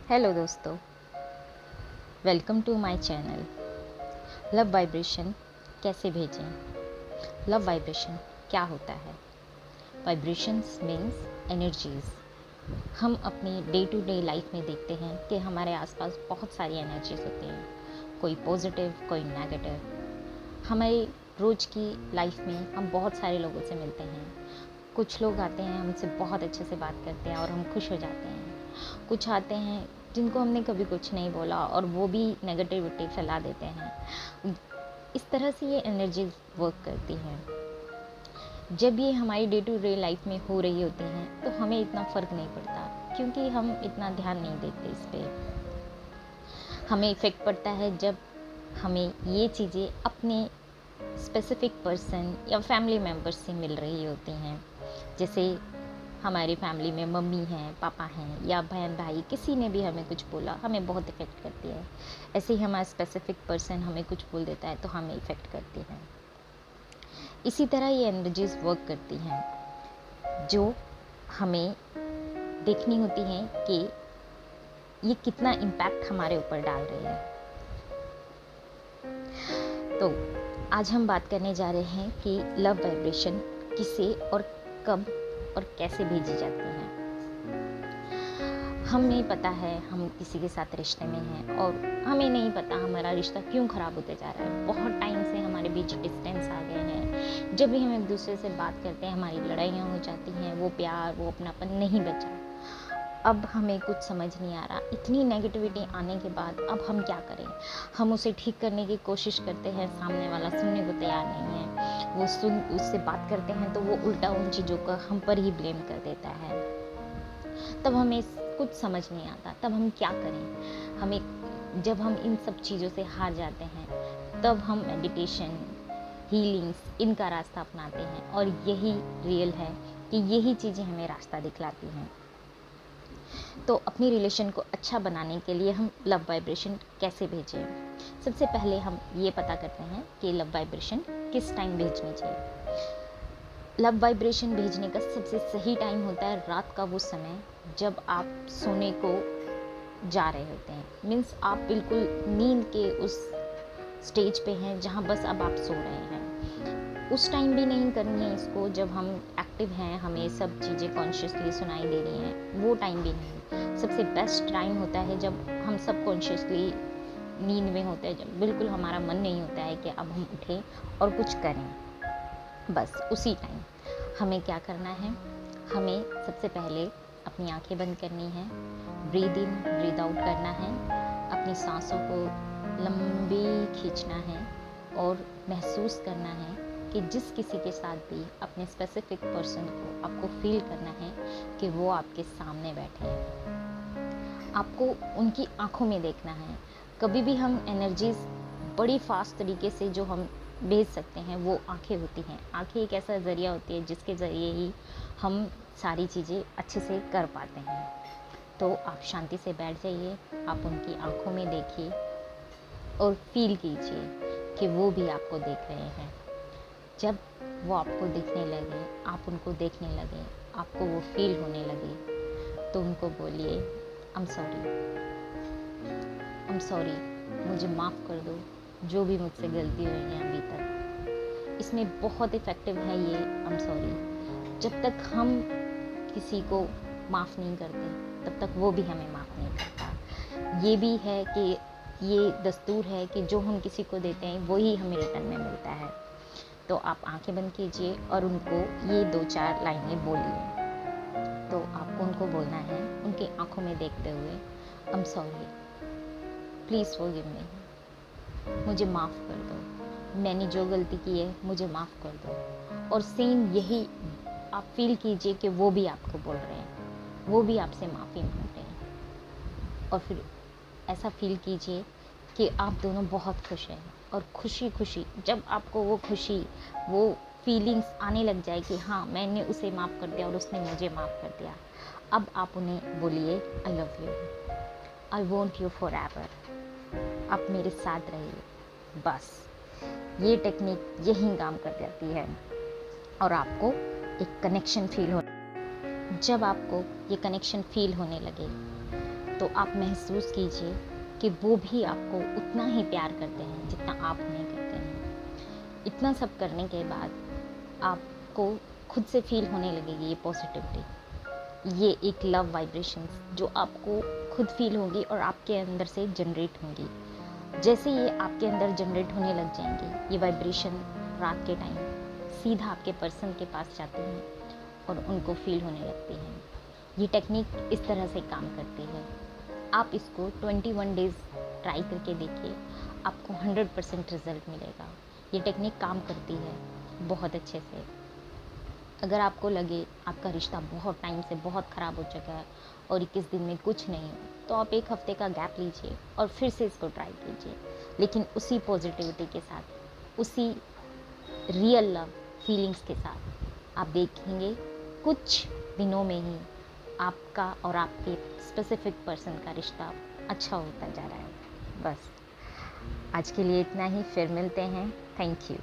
Hello दोस्तों, welcome to my channel. Love vibration कैसे भेजें? लव वाइब्रेशन क्या होता है? Vibrations means energies. हम अपनी डे टू डे लाइफ में देखते हैं कि हमारे आसपास बहुत सारी एनर्जीज होती हैं, कोई पॉजिटिव, कोई नेगेटिव। हमारी रोज़ की लाइफ में हम बहुत सारे लोगों से मिलते हैं। कुछ लोग आते हैं, हमसे बहुत अच्छे से बात करते हैं और हम खुश हो जाते हैं। कुछ आते हैं जिनको हमने कभी कुछ नहीं बोला और वो भी नेगेटिविटी फैला देते हैं। इस तरह से ये एनर्जीज वर्क करती हैं। जब ये हमारी डे टू डे लाइफ में हो रही होती हैं तो हमें इतना फ़र्क नहीं पड़ता, क्योंकि हम इतना ध्यान नहीं देते इस पर। हमें इफ़ेक्ट पड़ता है जब हमें ये चीज़ें अपने स्पेसिफिक पर्सन या फैमिली मेम्बर्स से मिल रही होती हैं। जैसे हमारी फैमिली में मम्मी हैं, पापा हैं या बहन भाई, किसी ने भी हमें कुछ बोला, हमें बहुत इफ़ेक्ट करती है। ऐसे ही हमारा स्पेसिफिक पर्सन हमें कुछ बोल देता है तो हमें इफ़ेक्ट करती है। इसी तरह ये एनर्जीज़ वर्क करती हैं, जो हमें देखनी होती हैं कि ये कितना इम्पैक्ट हमारे ऊपर डाल रही है। तो आज हम बात करने जा रहे हैं कि लव वाइब्रेशन किसे और कब और कैसे भेजी जाती हैं। हमें पता है हम किसी के साथ रिश्ते में हैं और हमें नहीं पता हमारा रिश्ता क्यों ख़राब होते जा रहा है। बहुत टाइम से हमारे बीच डिस्टेंस आ गए हैं। जब भी हम एक दूसरे से बात करते हैं हमारी लड़ाइयाँ हो जाती हैं। वो प्यार, वो अपनापन नहीं बचा। अब हमें कुछ समझ नहीं आ रहा। इतनी नेगेटिविटी आने के बाद अब हम क्या करें? हम उसे ठीक करने की कोशिश करते हैं, सामने वाला सुनने को तैयार नहीं है। वो उससे बात करते हैं तो वो उल्टा उन चीज़ों का हम पर ही ब्लेम कर देता है। तब हमें कुछ समझ नहीं आता, तब हम क्या करें? जब हम इन सब चीज़ों से हार जाते हैं तब हम मेडिटेशन, हीलिंग्स, इनका रास्ता अपनाते हैं और यही रियल है कि यही चीज़ें हमें रास्ता दिखलाती हैं। तो अपनी रिलेशन को अच्छा बनाने के लिए हम लव वाइब्रेशन कैसे भेजें? सबसे पहले हम ये पता करते हैं कि लव वाइब्रेशन किस टाइम भेजनी चाहिए। लव वाइब्रेशन भेजने का सबसे सही टाइम होता है रात का वो समय जब आप सोने को जा रहे होते हैं। मीन्स आप बिल्कुल नींद के उस स्टेज पे हैं जहाँ बस अब आप सो रहे हैं। उस टाइम भी नहीं करनी है इसको जब हम एक्टिव हैं, हमें सब चीज़ें कॉन्शियसली सुनाई दे रही हैं, वो टाइम भी नहीं। सबसे बेस्ट टाइम होता है जब हम सब कॉन्शियसली नींद में होते हैं, जब बिल्कुल हमारा मन नहीं होता है कि अब हम उठें और कुछ करें। बस उसी टाइम हमें क्या करना है? हमें सबसे पहले अपनी आंखें बंद करनी है, ब्रीद इन ब्रीद आउट करना है, अपनी सांसों को लंबी खींचना है और महसूस करना है कि जिस किसी के साथ भी अपने स्पेसिफिक पर्सन को आपको फील करना है कि वो आपके सामने बैठे हैं। आपको उनकी आंखों में देखना है। कभी भी हम एनर्जीज बड़ी फास्ट तरीके से जो हम भेज सकते हैं वो आंखें होती हैं। आंखें एक ऐसा ज़रिया होती है जिसके ज़रिए ही हम सारी चीज़ें अच्छे से कर पाते हैं। तो आप शांति से बैठ जाइए, आप उनकी आंखों में देखिए और फील कीजिए कि वो भी आपको देख रहे हैं। जब वो आपको देखने लगे, आप उनको देखने लगे, आपको वो फील होने लगे, तो उनको बोलिए आई एम सॉरी, मुझे माफ़ कर दो जो भी मुझसे गलती हुई है अभी तक। इसमें बहुत इफ़ेक्टिव है ये आई एम सॉरी। जब तक हम किसी को माफ़ नहीं करते तब तक वो भी हमें माफ़ नहीं करता। ये भी है कि ये दस्तूर है कि जो हम किसी को देते हैं वही हमें रिटर्न में मिलता है। तो आप आंखें बंद कीजिए और उनको ये 2-4 लाइनें बोलिए। तो आपको उनको बोलना है उनकी आंखों में देखते हुए, I am sorry, please forgive me, मुझे माफ़ कर दो, मैंने जो गलती की है मुझे माफ़ कर दो। और सेम यही आप फील कीजिए कि वो भी आपको बोल रहे हैं, वो भी आपसे माफ़ी मांग रहे हैं। और फिर ऐसा फील कीजिए कि आप दोनों बहुत खुश हैं और खुशी खुशी जब आपको वो खुशी, वो फीलिंग्स आने लग जाए कि हाँ मैंने उसे माफ़ कर दिया और उसने मुझे माफ़ कर दिया, अब आप उन्हें बोलिए I love you, I want you for ever, आप मेरे साथ रहिए। बस ये टेक्निक यही काम कर जाती है और आपको एक कनेक्शन फील हो। जब आपको ये कनेक्शन फील होने लगे तो आप महसूस कीजिए कि वो भी आपको उतना ही प्यार करते हैं जितना आप उन्हें करते हैं। इतना सब करने के बाद आपको खुद से फील होने लगेगी ये पॉजिटिविटी, ये एक लव वाइब्रेशंस जो आपको खुद फील होगी और आपके अंदर से जनरेट होंगी। जैसे ये आपके अंदर जनरेट होने लग जाएंगे, ये वाइब्रेशन रात के टाइम सीधा आपके पर्सन के पास जाते हैं और उनको फील होने लगती है। ये टेक्निक इस तरह से काम करती है। आप इसको 21 डेज़ ट्राई करके देखिए, आपको 100% रिजल्ट मिलेगा। ये टेक्निक काम करती है बहुत अच्छे से। अगर आपको लगे आपका रिश्ता बहुत टाइम से बहुत ख़राब हो चुका है और 21 दिन में कुछ नहीं हो, तो आप 1 हफ्ते का गैप लीजिए और फिर से इसको ट्राई कीजिए, लेकिन उसी पॉजिटिविटी के साथ, उसी रियल लव फीलिंग्स के साथ। आप देखेंगे कुछ दिनों में ही आपका और आपके स्पेसिफिक पर्सन का रिश्ता अच्छा होता जा रहा है। बस आज के लिए इतना ही, फिर मिलते हैं। Thank you.